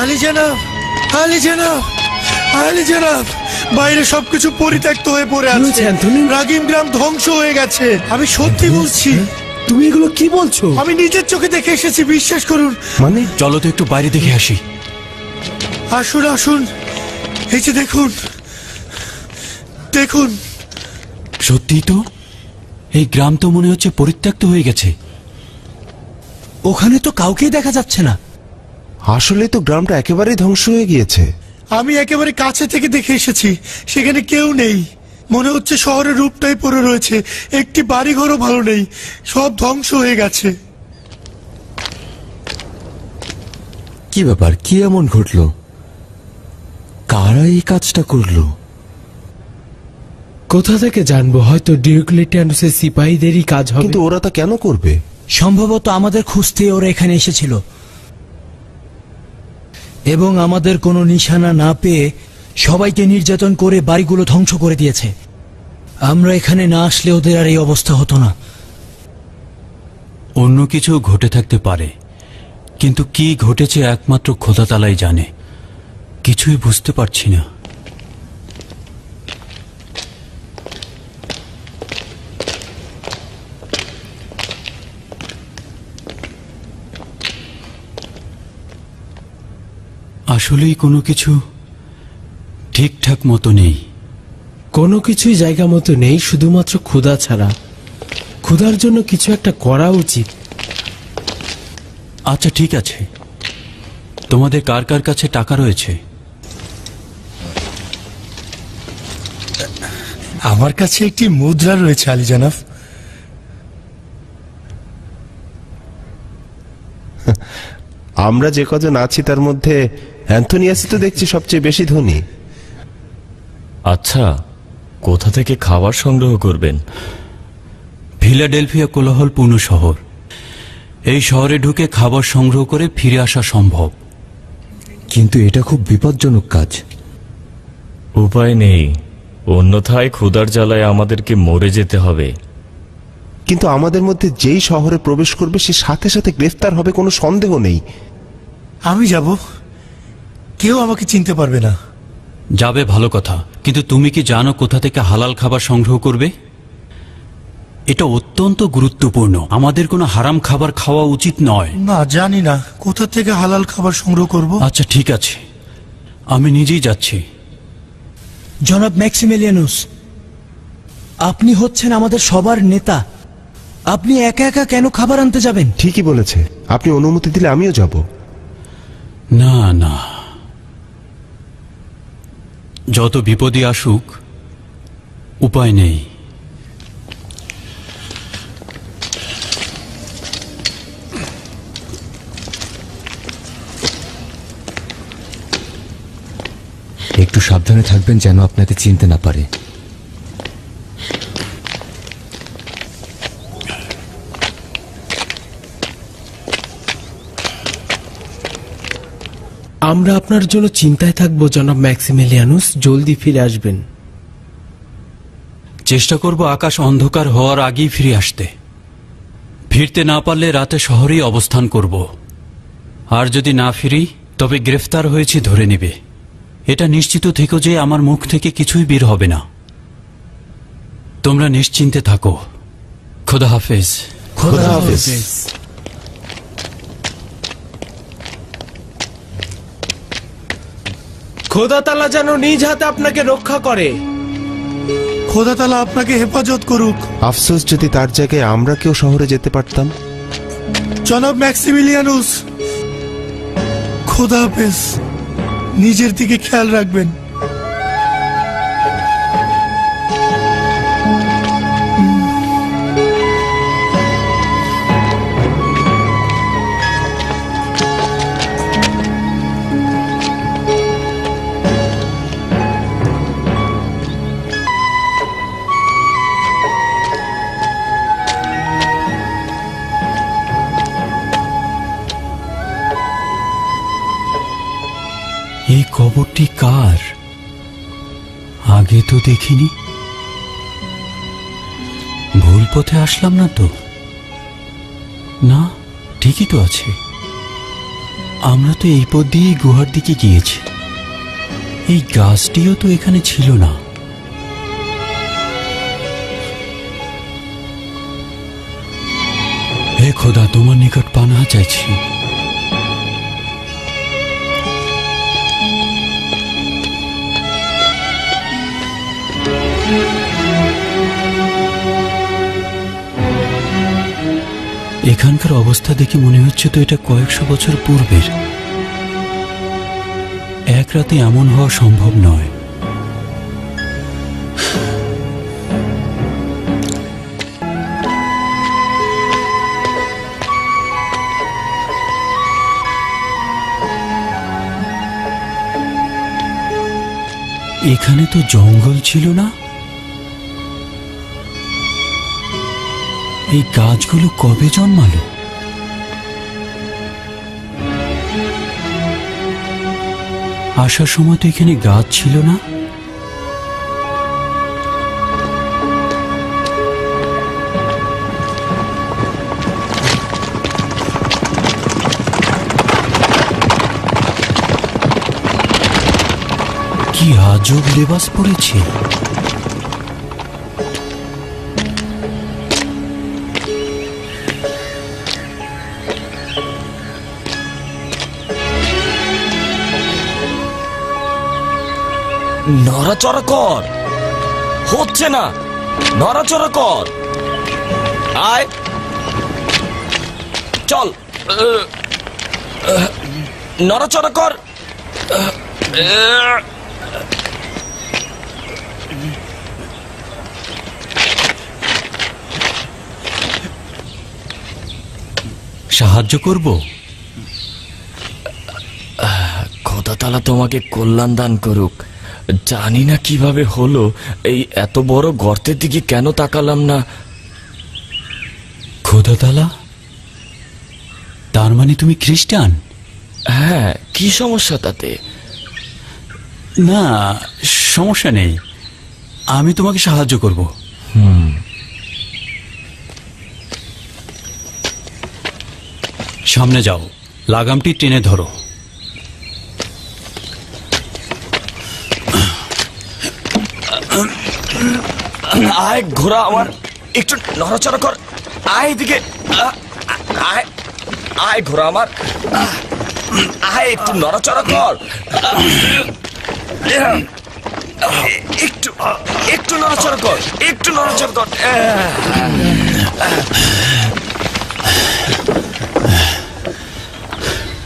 আলী জনাব, আলী জনাব, আলী জনাব, বাইরে সবকিছু পরিত্যক্ত হয়ে পড়ে আছে। রাগিম গ্রাম ধ্বংস হয়ে গেছে। আমি সত্যি বলছি। তুমি এগুলো কি বলছো? আমি নিজের চোখে দেখে এসেছি, বিশ্বাস করুন। মানে চলো তো একটু বাইরে দেখে আসি। আসুন আসুন, এই যে দেখুন, দেখুন। সত্যি তো, এই গ্রাম তো মনে হচ্ছে পরিত্যক্ত হয়ে গেছে। ওখানে তো কাউকেই দেখা যাচ্ছে না। আসলে তো গ্রামটা একেবারেই ধ্বংস হয়ে গিয়েছে। আমি একেবারে কাছে থেকে দেখে এসেছি, সেখানে কেউ নেই। মনে হচ্ছে শহরের রূপটাই পড়ে রয়েছে, একটি বাড়িঘরও ভালো নেই, সব ধ্বংস হয়ে গেছে। কি ব্যাপার, কি এমন ঘটলো? কারা এই কাজটা করলো? কোথা থেকে জানবো? হয়তো ডিওক্লেটিয়ানুসের সিপাহীদেরই কাজ হবে। কিন্তু ওরা তা কেন করবে? সম্ভবত আমাদের খুঁজতে ওরা এখানে এসেছিল এবং আমাদের কোনো নিশানা না পেয়ে সবাইকে নির্যাতন করে বাড়িগুলো ধ্বংস করে দিয়েছে। আমরা এখানে না আসলে ওদের আর এই অবস্থা হতো না। অন্য কিছু ঘটে থাকতে পারে, কিন্তু কি ঘটেছে একমাত্র খোদা তাআলাই জানে। কিছুই বুঝতে পারছি না। আসলেই কোনো কিছু ঠিকঠাক মতো নেই। কোনো কিছুই জায়গা মতো নেই, শুধুমাত্র ক্ষুধা ছাড়া। ক্ষুধার জন্য কিছু একটা করা উচিত। আচ্ছা ঠিক আছে, তোমাদের কার কার কাছে টাকা রয়েছে? আমার কাছে একটি মুদ্রা রয়েছে আলী জনাব। আমরা যে কজন আছি তার মধ্যে অ্যান্থোনিয়াসই তো দেখছি সবচেয়ে বেশি ধনী। আচ্ছা, কোথা থেকে খাবার সংগ্রহ করবেন? ফিলাডেলফিয়া কোলাহলপূর্ণ শহর। এই শহরে ঢুকে খাবার সংগ্রহ করে ফিরে আসা সম্ভব। কিন্তু এটা খুব বিপজ্জনক কাজ। উপায় নেই, অন্যথায় ক্ষুধার জ্বালায় আমাদেরকে মরে যেতে হবে। কিন্তু আমাদের মধ্যে যেই শহরে প্রবেশ করবে সে সাথে সাথে গ্রেফতার হবে, কোনো সন্দেহ নেই। আমি যাব, কেউ আমাকে চিনতে পারবে না। যাবে ভালো কথা, কিন্তু তুমি কি জানো কোথা থেকে হালাল খাবার সংগ্রহ করবে? এটা অত্যন্ত গুরুত্বপূর্ণ। আমাদের কোনো হারাম খাবার খাওয়া উচিত নয়। না, জানি না কোথা থেকে হালাল খাবার সংগ্রহ করব। আচ্ছা ঠিক আছে, আমি নিজেই যাচ্ছি। জনাব ম্যাক্সিমিলিয়ানুস, আপনি হচ্ছেন আমাদের সবার নেতা। আপনি একা একা কেন খাবার আনতে যাবেন? ঠিকই বলেছে, আপনি অনুমতি দিলে আমিও যাব। না না, যত বিপদই আসুক উপায় নেই। একটু সাবধানে থাকবেন যেন আপনাকে চিনতে না পারে। আমরা আপনার জন্য চিন্তায় থাকবো জনাব ম্যাক্সিমিলিয়ানুস। জলদি ফিরে আসবেন। চেষ্টা করব আকাশ অন্ধকার হওয়ার আগেই ফিরে আসতে। ফিরতে না পারলে রাতে শহরেই অবস্থান করব। আর যদি না ফিরি তবে গ্রেফতার হয়েছি ধরে নেবে। এটা নিশ্চিত থেকো যে আমার মুখ থেকে কিছুই বের হবে না। তোমরা নিশ্চিন্তে থাকো। খোদা হাফেজ। খোদা হাফেজ। খোদা তাআলা যেন নিজ হাতে আপনাকে রক্ষা করে। খোদা তাআলা আপনাকে হেফাজত করুক। আফসোস যদি তার জায়গায় আমরা কেউ শহরে যেতে পারতাম। জনাব ম্যাক্সিমিলিয়ানুস, খোদা হাফেজ। নিজের দিকে খেয়াল রাখবেন। এই কবরটি কার? আগে তো দেখিনি। ভুল পথে আসলাম না তো? না, ঠিকই তো আছে। আমরা তো এই পথ দিয়ে গুহার দিকে গিয়েছি। এই গাছটিও তো এখানে ছিল না। হে খোদা, তোমার নিকট পানাহ চাইছি। এখানকার অবস্থা দেখে মনে হচ্ছে তো এটা কয়েকশো বছর পূর্বের। এক রাতে এমন হওয়া সম্ভব নয়। এখানে তো জঙ্গল ছিল না। এই গাছগুলো কবে জন্মালো? আসার সময় তো এখানে গাছ ছিল না। কি আজব লেবাস পরেছে। নড়াচড়া কর, হচ্ছে না, নড়াচড়া কর, আয় চল, নড়াচড়া কর। সাহায্য করব? খোদা তাআলা তোমাকে কল্যাণ দান করুক। জানি না কিভাবে হলো, এই এত বড় গর্তের দিকে কেন তাকালাম না। খোদা তাআলা, তার মানে তুমি খ্রিস্টান? হ্যাঁ, কি সমস্যা তাতে? না, সমস্যা নেই, আমি তোমাকে সাহায্য করব। সামনে যাও, লাগামটি টেনে ধরো। আয় ঘোড়া আমার, একটু নড়াচড়া কর, আয় এদিকে, আয় আয় ঘোড়া আমার, আয় একটু নড়াচড়া কর, একটু একটু নড়াচড়া কর, একটু নড়াচড়া কর।